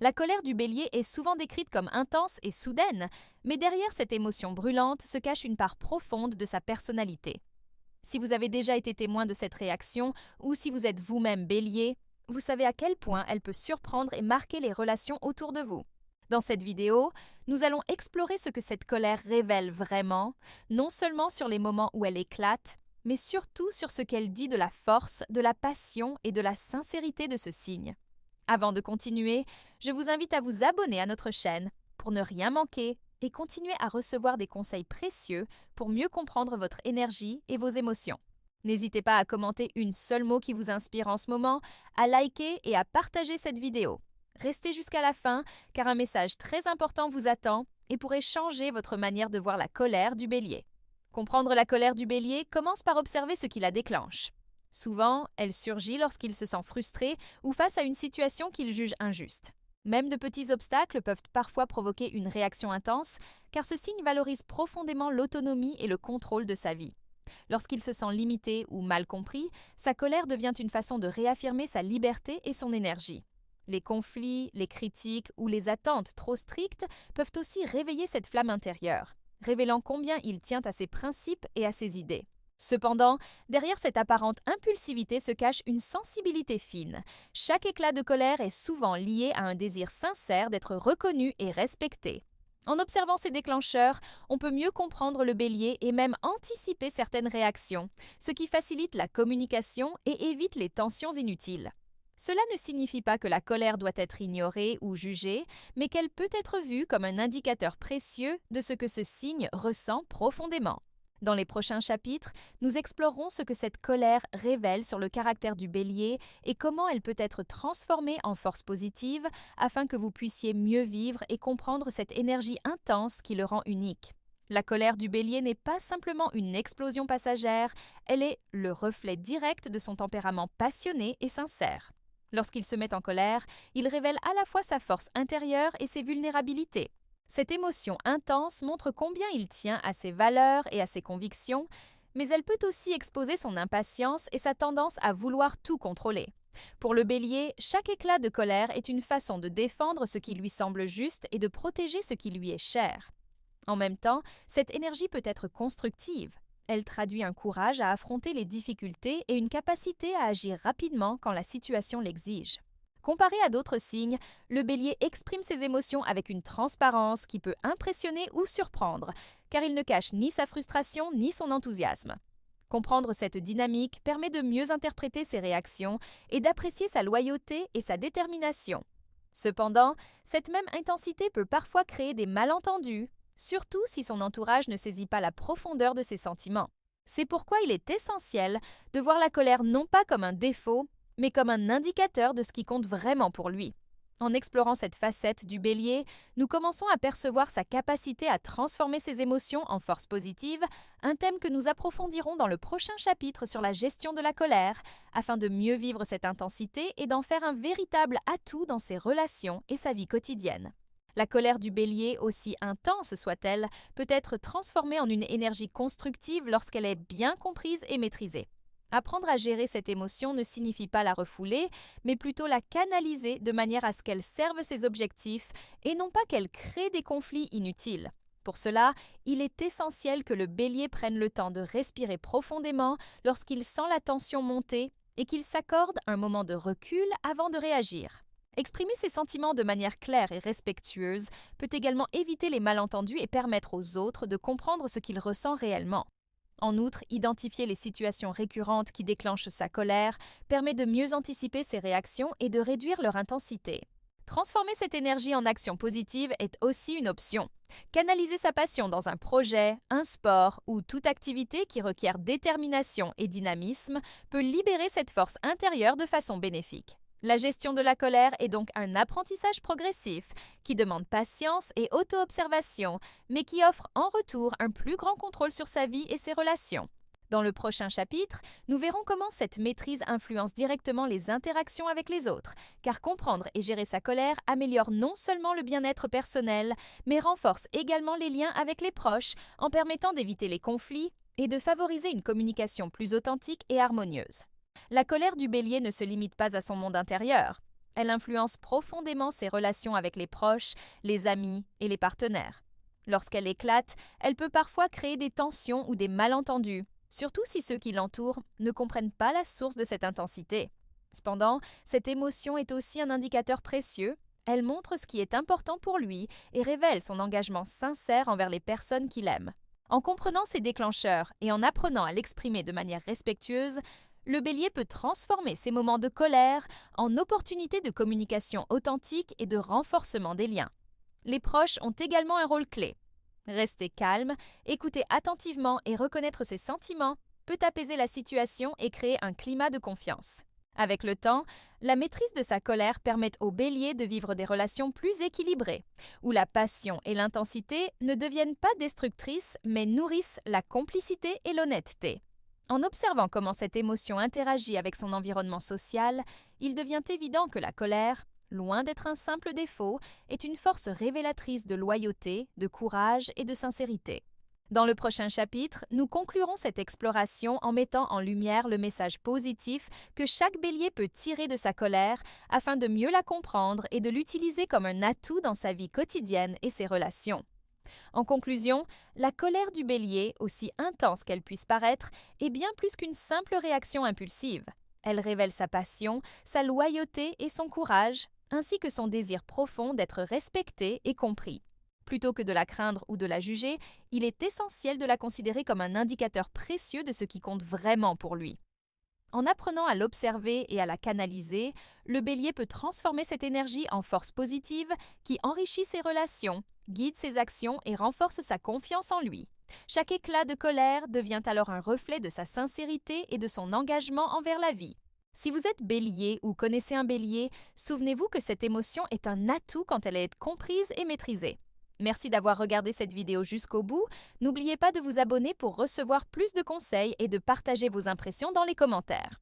La colère du bélier est souvent décrite comme intense et soudaine, mais derrière cette émotion brûlante se cache une part profonde de sa personnalité. Si vous avez déjà été témoin de cette réaction, ou si vous êtes vous-même bélier, vous savez à quel point elle peut surprendre et marquer les relations autour de vous. Dans cette vidéo, nous allons explorer ce que cette colère révèle vraiment, non seulement sur les moments où elle éclate, mais surtout sur ce qu'elle dit de la force, de la passion et de la sincérité de ce signe. Avant de continuer, je vous invite à vous abonner à notre chaîne pour ne rien manquer et continuer à recevoir des conseils précieux pour mieux comprendre votre énergie et vos émotions. N'hésitez pas à commenter une seule mot qui vous inspire en ce moment, à liker et à partager cette vidéo. Restez jusqu'à la fin car un message très important vous attend et pourrait changer votre manière de voir la colère du bélier. Comprendre la colère du bélier commence par observer ce qui la déclenche. Souvent, elle surgit lorsqu'il se sent frustré ou face à une situation qu'il juge injuste. Même de petits obstacles peuvent parfois provoquer une réaction intense, car ce signe valorise profondément l'autonomie et le contrôle de sa vie. Lorsqu'il se sent limité ou mal compris, sa colère devient une façon de réaffirmer sa liberté et son énergie. Les conflits, les critiques ou les attentes trop strictes peuvent aussi réveiller cette flamme intérieure, révélant combien il tient à ses principes et à ses idées. Cependant, derrière cette apparente impulsivité se cache une sensibilité fine. Chaque éclat de colère est souvent lié à un désir sincère d'être reconnu et respecté. En observant ces déclencheurs, on peut mieux comprendre le bélier et même anticiper certaines réactions, ce qui facilite la communication et évite les tensions inutiles. Cela ne signifie pas que la colère doit être ignorée ou jugée, mais qu'elle peut être vue comme un indicateur précieux de ce que ce signe ressent profondément. Dans les prochains chapitres, nous explorerons ce que cette colère révèle sur le caractère du bélier et comment elle peut être transformée en force positive afin que vous puissiez mieux vivre et comprendre cette énergie intense qui le rend unique. La colère du bélier n'est pas simplement une explosion passagère, elle est le reflet direct de son tempérament passionné et sincère. Lorsqu'il se met en colère, il révèle à la fois sa force intérieure et ses vulnérabilités. Cette émotion intense montre combien il tient à ses valeurs et à ses convictions, mais elle peut aussi exposer son impatience et sa tendance à vouloir tout contrôler. Pour le bélier, chaque éclat de colère est une façon de défendre ce qui lui semble juste et de protéger ce qui lui est cher. En même temps, cette énergie peut être constructive. Elle traduit un courage à affronter les difficultés et une capacité à agir rapidement quand la situation l'exige. Comparé à d'autres signes, le bélier exprime ses émotions avec une transparence qui peut impressionner ou surprendre, car il ne cache ni sa frustration ni son enthousiasme. Comprendre cette dynamique permet de mieux interpréter ses réactions et d'apprécier sa loyauté et sa détermination. Cependant, cette même intensité peut parfois créer des malentendus, surtout si son entourage ne saisit pas la profondeur de ses sentiments. C'est pourquoi il est essentiel de voir la colère non pas comme un défaut, mais comme un indicateur de ce qui compte vraiment pour lui. En explorant cette facette du bélier, nous commençons à percevoir sa capacité à transformer ses émotions en force positive, un thème que nous approfondirons dans le prochain chapitre sur la gestion de la colère, afin de mieux vivre cette intensité et d'en faire un véritable atout dans ses relations et sa vie quotidienne. La colère du bélier, aussi intense soit-elle, peut être transformée en une énergie constructive lorsqu'elle est bien comprise et maîtrisée. Apprendre à gérer cette émotion ne signifie pas la refouler, mais plutôt la canaliser de manière à ce qu'elle serve ses objectifs et non pas qu'elle crée des conflits inutiles. Pour cela, il est essentiel que le bélier prenne le temps de respirer profondément lorsqu'il sent la tension monter et qu'il s'accorde un moment de recul avant de réagir. Exprimer ses sentiments de manière claire et respectueuse peut également éviter les malentendus et permettre aux autres de comprendre ce qu'il ressent réellement. En outre, identifier les situations récurrentes qui déclenchent sa colère permet de mieux anticiper ses réactions et de réduire leur intensité. Transformer cette énergie en action positive est aussi une option. Canaliser sa passion dans un projet, un sport ou toute activité qui requiert détermination et dynamisme peut libérer cette force intérieure de façon bénéfique. La gestion de la colère est donc un apprentissage progressif qui demande patience et auto-observation, mais qui offre en retour un plus grand contrôle sur sa vie et ses relations. Dans le prochain chapitre, nous verrons comment cette maîtrise influence directement les interactions avec les autres, car comprendre et gérer sa colère améliore non seulement le bien-être personnel, mais renforce également les liens avec les proches en permettant d'éviter les conflits et de favoriser une communication plus authentique et harmonieuse. La colère du bélier ne se limite pas à son monde intérieur. Elle influence profondément ses relations avec les proches, les amis et les partenaires. Lorsqu'elle éclate, elle peut parfois créer des tensions ou des malentendus, surtout si ceux qui l'entourent ne comprennent pas la source de cette intensité. Cependant, cette émotion est aussi un indicateur précieux. Elle montre ce qui est important pour lui et révèle son engagement sincère envers les personnes qu'il aime. En comprenant ces déclencheurs et en apprenant à l'exprimer de manière respectueuse, le bélier peut transformer ces moments de colère en opportunités de communication authentique et de renforcement des liens. Les proches ont également un rôle clé. Rester calme, écouter attentivement et reconnaître ses sentiments peut apaiser la situation et créer un climat de confiance. Avec le temps, la maîtrise de sa colère permet au bélier de vivre des relations plus équilibrées, où la passion et l'intensité ne deviennent pas destructrices mais nourrissent la complicité et l'honnêteté. En observant comment cette émotion interagit avec son environnement social, il devient évident que la colère, loin d'être un simple défaut, est une force révélatrice de loyauté, de courage et de sincérité. Dans le prochain chapitre, nous conclurons cette exploration en mettant en lumière le message positif que chaque bélier peut tirer de sa colère afin de mieux la comprendre et de l'utiliser comme un atout dans sa vie quotidienne et ses relations. En conclusion, la colère du bélier, aussi intense qu'elle puisse paraître, est bien plus qu'une simple réaction impulsive. Elle révèle sa passion, sa loyauté et son courage, ainsi que son désir profond d'être respecté et compris. Plutôt que de la craindre ou de la juger, il est essentiel de la considérer comme un indicateur précieux de ce qui compte vraiment pour lui. En apprenant à l'observer et à la canaliser, le bélier peut transformer cette énergie en force positive qui enrichit ses relations, guide ses actions et renforce sa confiance en lui. Chaque éclat de colère devient alors un reflet de sa sincérité et de son engagement envers la vie. Si vous êtes bélier ou connaissez un bélier, souvenez-vous que cette émotion est un atout quand elle est comprise et maîtrisée. Merci d'avoir regardé cette vidéo jusqu'au bout. N'oubliez pas de vous abonner pour recevoir plus de conseils et de partager vos impressions dans les commentaires.